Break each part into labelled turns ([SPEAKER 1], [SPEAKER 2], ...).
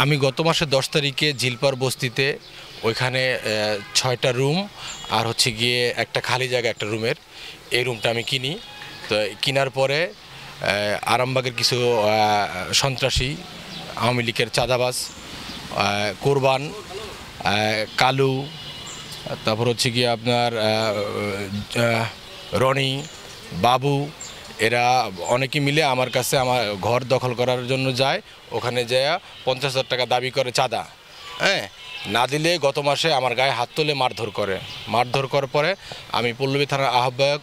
[SPEAKER 1] আমি গত মাসের 10 তারিখে জিলপার বস্তিতে ওইখানে 6টা রুম আর হচ্ছে গিয়ে একটা খালি জায়গা একটা রুমের এই রুমটা আমি কিনি। তো কেনার পরে আরামবাগের কিছু সন্ত্রাসী আওয়ামী লীগের চাঁদাবাজ কোরবান কালু তারপর হচ্ছে গিয়ে আপনার রনি বাবু এরা অনেকে মিলে আমার কাছে আমার ঘর দখল করার জন্য যায়। ওখানে যায় 50,000 টাকা দাবি করে চাঁদা। হ্যাঁ, না দিলে গত মাসে আমার গায়ে হাত তুলে মারধর করে। মারধর করার পরে আমি পল্লবী থানার আহ্বায়ক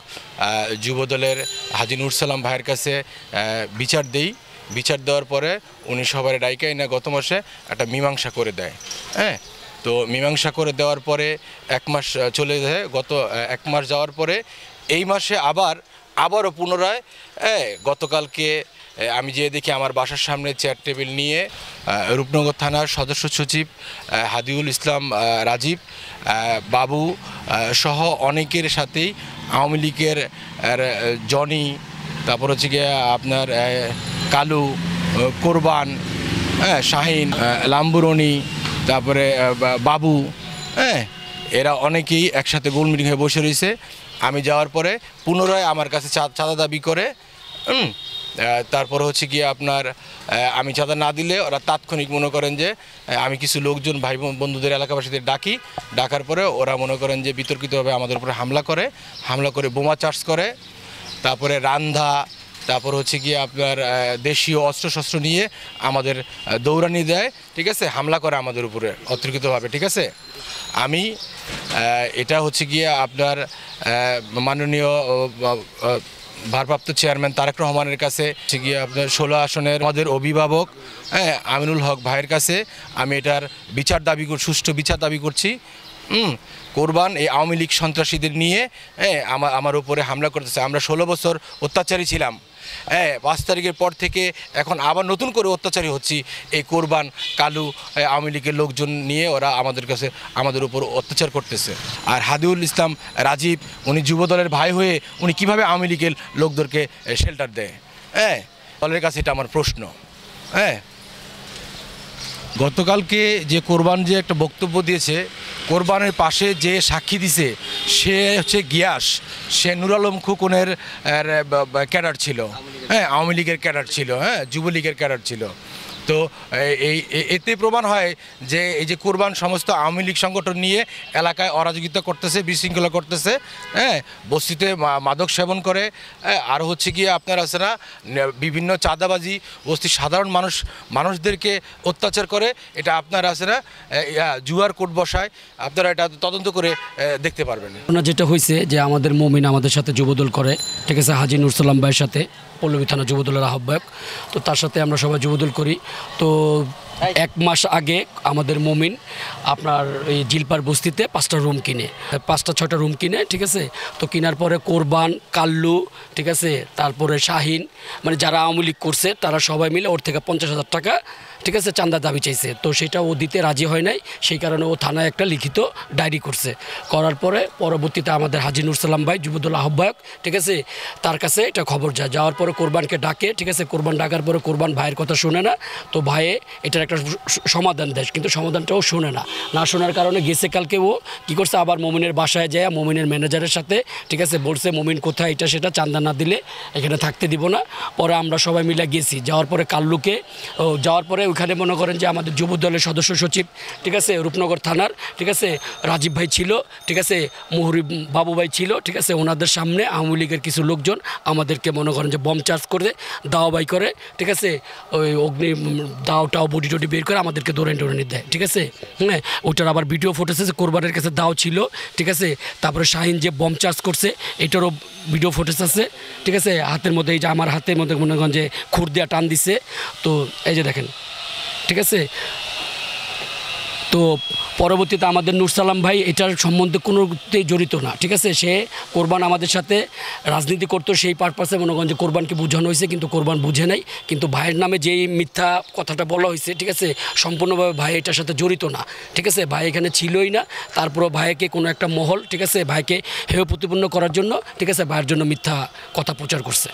[SPEAKER 1] যুবদলের হাজী নুর সালাম ভাইয়ের কাছে বিচার দিই। বিচার দেওয়ার পরে উনি সবার ডাইকাই না গত মাসে একটা মীমাংসা করে দেয়। হ্যাঁ, তো মীমাংসা করে দেওয়ার পরে 1 মাস চলে যায়। গত 1 মাস যাওয়ার পরে এই মাসে আবারও পুনরায় গতকালকে আমি যেয়ে দেখি আমার বাসার সামনে চেয়ার টেবিল নিয়ে রূপনগর থানার সদস্য সচিব হাদিউল ইসলাম রাজীব বাবু সহ অনেকের সাথেই আওয়ামী লীগের জনি তারপর হচ্ছে গিয়ে আপনার কালু কোরবান শাহিন লাম্বুরনি তারপরে বাবু এরা অনেকেই একসাথে গোল মিটিং হয়ে বসে রয়েছে। আমি যাওয়ার পরে পুনরায় আমার কাছে চাঁদা দাবি করে। তারপর হচ্ছে গিয়ে আপনার আমি চাঁদা না দিলে ওরা তাৎক্ষণিক মনে করেন যে আমি কিছু লোকজন ভাই বন্ধুদের এলাকাবাসীদের ডাকার পরে ওরা মনে করেন যে বিতর্কিতভাবে আমাদের উপরে হামলা করে বোমা চার্জ করে। তারপরে রান্ধা তারপর হচ্ছে গিয়ে আপনার দেশীয় অস্ত্রশস্ত্র নিয়ে আমাদের দৌড়ানি দেয়। ঠিক আছে, হামলা করে আমাদের উপরে অতর্কিতভাবে। ঠিক আছে, আমি এটা হচ্ছে গিয়ে আপনার মাননীয় ভারপ্রাপ্ত চেয়ারম্যান তারেক রহমানের কাছে হচ্ছে গিয়ে আপনার 16 আসনের আমাদের অভিভাবক আমিনুল হক ভাইয়ের কাছে আমি এটার সুষ্ঠু বিচার দাবি করছি। কোরবান এই আওয়ামী লীগ সন্ত্রাসীদের নিয়ে আমার উপরে হামলা করতেছে। আমরা 16 বছর অত্যাচারী ছিলাম। 5 তারিখের পর থেকে এখন আবার নতুন করে অত্যাচারী হচ্ছি। এই কোরবান কালু আওয়ামী লীগের লোকজন নিয়ে ওরা আমাদের উপর অত্যাচার করতেছে। আর হাদিউল ইসলাম রাজীব উনি যুবদলের ভাই হয়ে উনি কিভাবে আওয়ামী লীগের লোকদেরকে শেল্টার দেয়? দলের কাছে এটা আমার প্রশ্ন। গতকালকে যে কোরবান যে একটা বক্তব্য দিয়েছে, কোরবানের পাশে যে সাক্ষী দিছে সে হচ্ছে গিয়াস, সে নুর আলম খোকনের ক্যাডার ছিল। আওয়ামী লীগের ক্যাডার ছিল, যুবলীগের ক্যাডার ছিল। তো এতে প্রমাণ হয় যে এই যে কোরবান সমস্ত আওয়ামী লীগ সংগঠন নিয়ে এলাকায় অরাজকতা করতেছে, বিশৃঙ্খলা করতেছে। বস্তিতে মাদক সেবন করে। আর হচ্ছে গিয়ে আপনার আছে না বিভিন্ন চাঁদাবাজি বস্তির সাধারণ মানুষদেরকে অত্যাচার করে। এটা আপনার আছে না জুয়ার কোর্ট বসায়। আপনারা এটা তদন্ত করে দেখতে পারবেন।
[SPEAKER 2] যেটা হয়েছে যে আমাদের মমিন আমাদের সাথে যুবদল করে। ঠিক আছে, হাজী নুর সালাম ভাইয়ের সাথে পল্লবী থানা যুবদলের আহ্বায়ক। তো তার সাথে আমরা সবাই যুবদল করি। তো 1 মাস আগে আমাদের মমিন আপনার এই জিলপার বস্তিতে 5টা রুম কিনে 5-6টা রুম কিনে। ঠিক আছে, তো কেনার পরে কোরবান কাল্লু ঠিক আছে তারপরে শাহিন মানে যারা আওয়ামী লীগ করছে তারা সবাই মিলে ওর থেকে 50,000 টাকা ঠিক আছে চাঁদা দাবি চাইছে। তো সেটা ও দিতে রাজি হয় নাই, সেই কারণে ও থানায় একটা লিখিত ডায়েরি করার পরে পরবর্তীতে আমাদের হাজী নুর সালাম ভাই যুবদল আহ্বায়ক ঠিক আছে তার কাছে এটা খবর যাওয়ার পরে কোরবানকে ডাকে। ঠিক আছে, কোরবান ডাকার পরে কোরবান ভাইয়ের কথা শোনে না। তো ভাইয়ে এটার একটা সমাধান দেয়, কিন্তু সমাধানটাও শোনে না শোনার কারণে গেছে কালকে ও কী করছে আবার মমিনের বাসায় যায় মমিনের ম্যানেজারের সাথে ঠিক আছে বলছে মমিন কোথায় এটা সেটা চাঁদা না দিলে এখানে থাকতে দিব না। পরে আমরা সবাই মিলে গেছি, যাওয়ার পরে কাল্লুকে যাওয়ার পরে ওইখানে মনে করেন যে আমাদের যুবদলের সদস্য সচিব ঠিক আছে রূপনগর থানার ঠিক আছে রাজীব ভাই ছিল, ঠিক আছে মুহুরিব বাবু ভাই ছিল। ঠিক আছে, ওনাদের সামনে আওয়ামী লীগের কিছু লোকজন আমাদেরকে মনে করেন যে বম চার্জ করে দাওয়াবাই করে। ঠিক আছে, ওই অগ্নি দাওটাও বডি টডি বের করে আমাদেরকে দৌড়ানি দেয়। ঠিক আছে, ওইটার আবার ভিডিও ফুটেজ আছে, কোরবানের কাছে দাও ছিল। ঠিক আছে, তারপরে শাহিন যে বম চার্জ করছে এটারও ভিডিও ফুটেজ আছে। ঠিক আছে, হাতের মধ্যে এই যে আমার হাতের মধ্যে মনে করেন যে খুর দিয়া টান দিছে। তো এই যে দেখেন ঠিক আছে। তো পরবর্তীতে আমাদের নুর সালাম ভাই এটার সম্বন্ধে কোনোতেই জড়িত না। ঠিক আছে, সে কোরবান আমাদের সাথে রাজনীতি করতো, সেই পারপাসে মনে করেন যে কোরবানকে বোঝানো হয়েছে, কিন্তু কোরবান বুঝে নাই। কিন্তু ভাইয়ের নামে যেই মিথ্যা কথাটা বলা হয়েছে ঠিক আছে সম্পূর্ণভাবে ভাই এটার সাথে জড়িত না। ঠিক আছে, ভাই এখানে ছিলই না। তারপরও ভাইকে কোনো একটা মহল ঠিক আছে ভাইকে হেয় প্রতিপন্ন করার জন্য ঠিক আছে ভাইয়ের জন্য মিথ্যা কথা প্রচার করছে।